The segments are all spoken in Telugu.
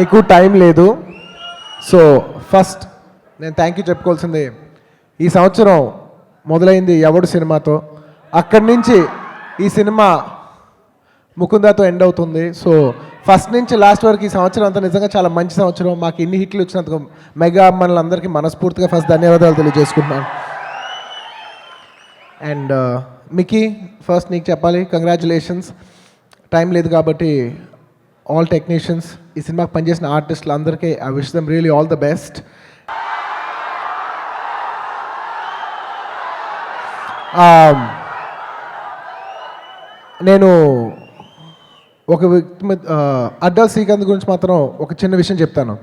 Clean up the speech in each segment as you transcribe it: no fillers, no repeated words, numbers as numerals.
ఎక్కువ టైం లేదు. సో ఫస్ట్ నేను థ్యాంక్ యూ చెప్పుకోవాల్సింది, ఈ సంవత్సరం మొదలైంది ఎవడు సినిమాతో, అక్కడి నుంచి ఈ సినిమా ముకుందాతో ఎండ్ అవుతుంది. సో ఫస్ట్ నుంచి లాస్ట్ వరకు ఈ సంవత్సరం అంతా నిజంగా చాలా మంచి సంవత్సరం. మాకు ఇన్ని హిట్లు వచ్చినందుకు మెగా అమ్మలందరికీ మనస్ఫూర్తిగా ఫస్ట్ ధన్యవాదాలు తెలియజేసుకుంటున్నాను. అండ్ మికీ, ఫస్ట్ నీకు చెప్పాలి, కంగ్రాచులేషన్స్. టైం లేదు కాబట్టి ఆల్ టెక్నీషియన్స్, ఈ సినిమాకి పనిచేసిన ఆర్టిస్టులు అందరికీ I wish them really all the best. నేను ఒక వ్యక్తి అడ్డల్ శ్రీకాంత్ గురించి మాత్రం ఒక చిన్న విషయం చెప్తాను.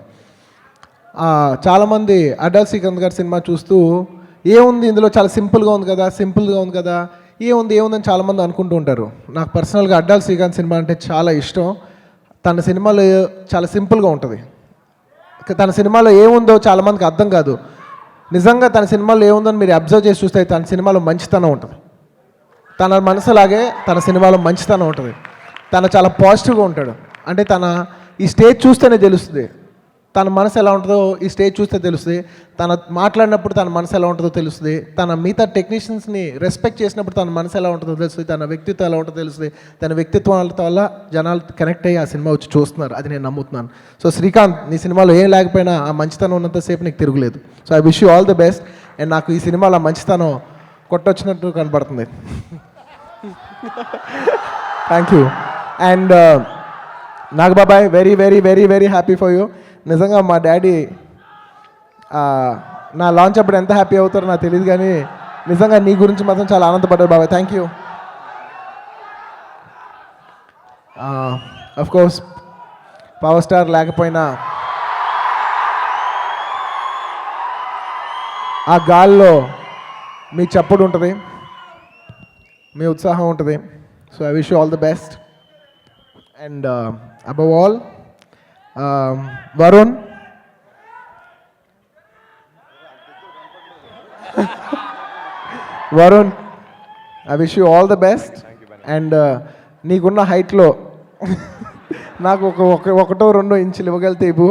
చాలామంది అడ్డల్ శ్రీకాంత్ గారి సినిమా చూస్తూ ఏముంది ఇందులో, చాలా సింపుల్గా ఉంది కదా, ఏముందని చాలామంది అనుకుంటూ ఉంటారు. నాకు పర్సనల్గా అడ్డల్ శ్రీకాంత్ సినిమా అంటే చాలా ఇష్టం. తన సినిమాలో చాలా సింపుల్గా ఉంటుంది. తన సినిమాలో ఏముందో చాలామందికి అర్థం కాదు. నిజంగా తన సినిమాలో ఏముందని మీరు అబ్జర్వ్ చేసి చూస్తే తన సినిమాలో మంచితనం ఉంటుంది. తన మనసులాగే తన సినిమాలో మంచితనం ఉంటుంది. తను చాలా పాజిటివ్గా ఉంటాడు. అంటే తన ఈ స్టేజ్ చూస్తేనే తెలుస్తుంది తన మనసు ఎలా ఉంటుందో, ఈ స్టేజ్ చూస్తే తెలుస్తుంది. తన మాట్లాడినప్పుడు తన మనసు ఎలా ఉంటుందో తెలుస్తుంది. తన మిగతా టెక్నీషియన్స్ని రెస్పెక్ట్ చేసినప్పుడు తన మనసు ఎలా ఉంటుందో తెలుస్తుంది. తన వ్యక్తిత్వం ఎలా ఉంటుందో తెలుస్తుంది. తన వ్యక్తిత్వం వల్ల జనాలు కనెక్ట్ అయ్యి ఆ సినిమా వచ్చి చూస్తున్నారు. అది నేను నమ్ముతున్నాను. సో శ్రీకాంత్, నీ సినిమాలో ఏం లేకపోయినా ఆ మంచితనం ఉన్నంతసేపు నీకు తిరుగులేదు. So I wish you all the best. And నాకు ఈ సినిమాలో మంచితనం కొట్టొచ్చినట్టు కనబడుతుంది. Thank you. అండ్ నాగబాబాయ్, very very very very happy for you. నిజంగా మా డాడీ నా లాంచ్ అప్పుడు ఎంత హ్యాపీ అవుతారో నాకు తెలియదు, కానీ నిజంగా నీ గురించి మాత్రం చాలా ఆనందపడ్డారు బాబాయ్. Thank you. Of course power star లేకపోయినా ఆ గాల్లో మీ చప్పుడు ఉంటుంది, మీ ఉత్సాహం ఉంటుంది. So I wish you all the best. And above all Varun, I wish you all the best. And నీకున్న హైట్లో నాకు ఒకటో రెండో ఇంచులు ఇవ్వగలితే ఇవ్వు.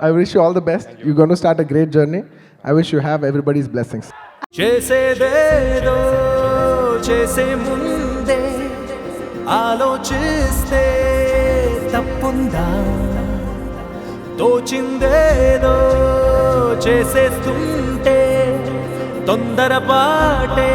I wish you all the best. You gonna start a great journey. I wish you have everybody's blessings. చేసేదేదో చేసే ముందే ఆలోచిస్తే తప్పుందా, తోచిందేదో చేసేస్తుంటే తొందరపాటే